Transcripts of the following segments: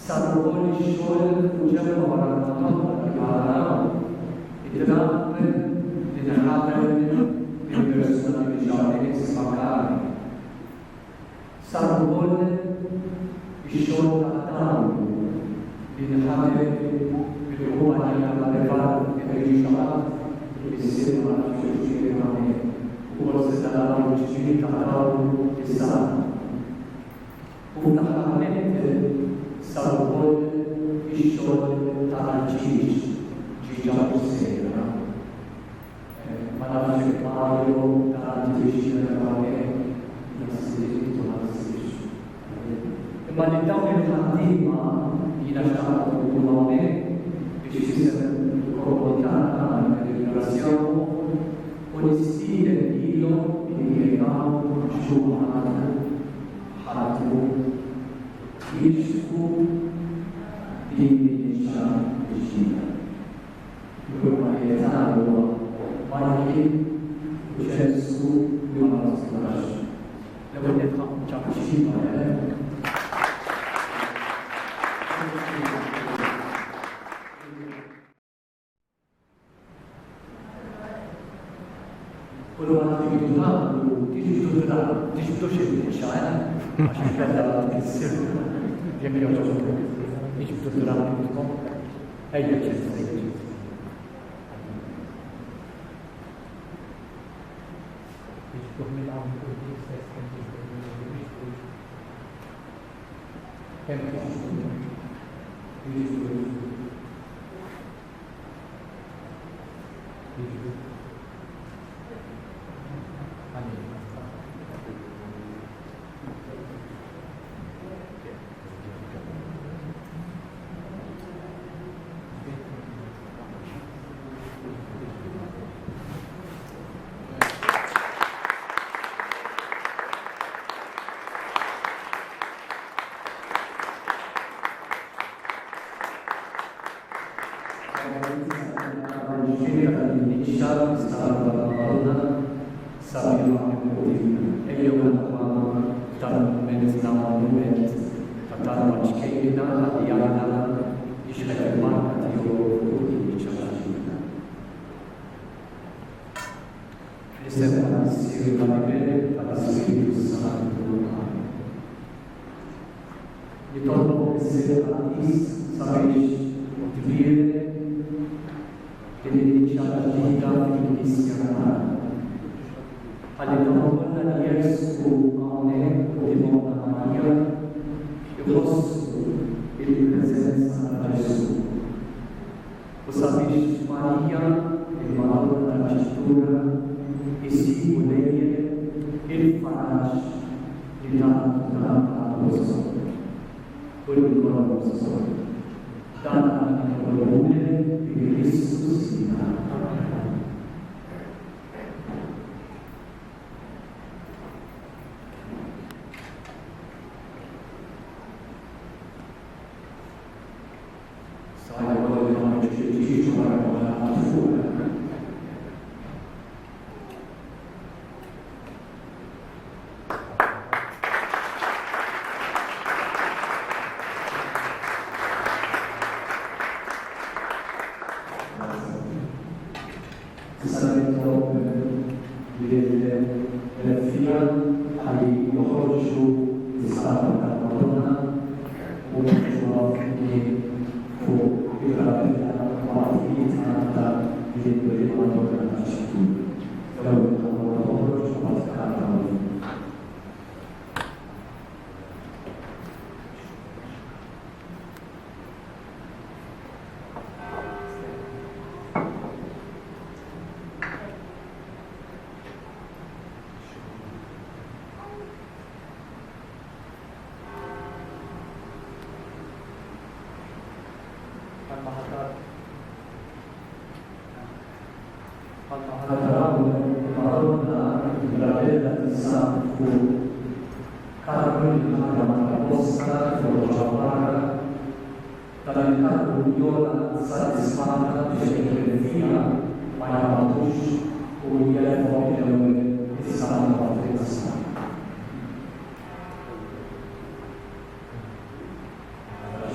Salvò il sole, fuggeva la notte, e Trump, le Havel, le persone che si spaccano. Salvò il sole a Tauro, le Havel, le compagnie alla levata che riusciva, e si era la giustizia, forse dalla giustizia a Tauro e Santo. Puntualmente salvò il sole dalla Gigia sera, ma la Mario dalla Gigia ma l'età educativa in lasciato un nome che ci sia comunicata nella relazione con il stile di Dio che diventava asciugato Gesù di vicina. Come è stato, ma che Gesù di una nostra lascia. E volete fare un ciaccino, quello che ti dà, ti sto scendendo, ma ci perde l'attenzione, che mi ho già detto, mi ci sto dando, e io ci sto.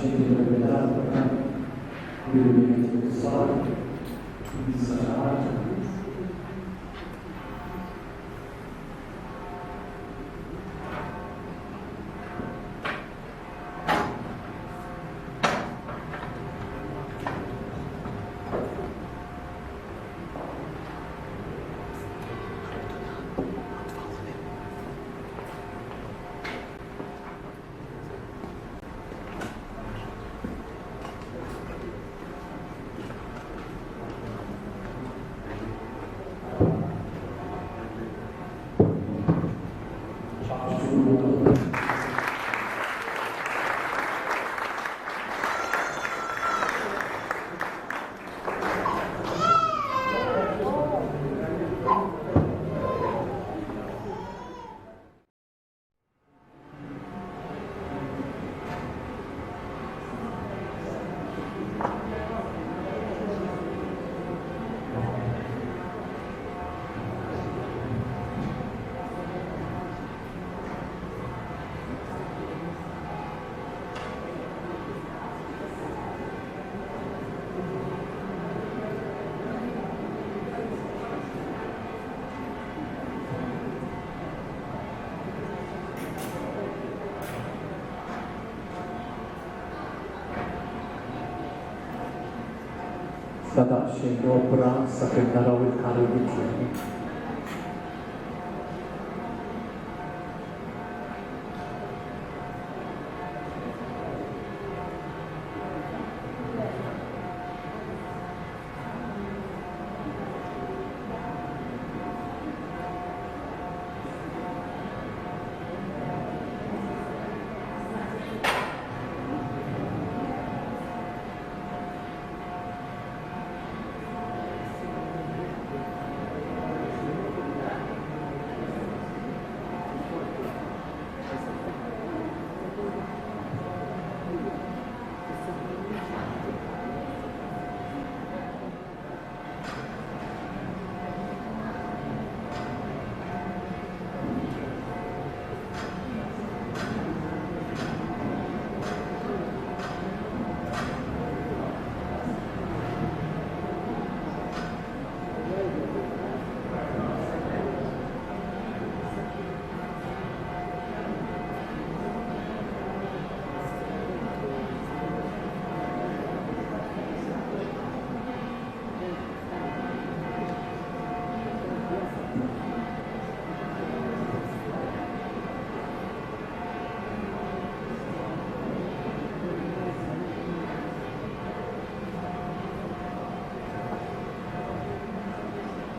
scendere dell'altra, quindi il sole, il salato. Sada scendo opera saprenderò il caro di cielo.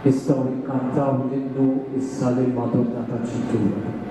Estão cantando e sale madonna da cintura.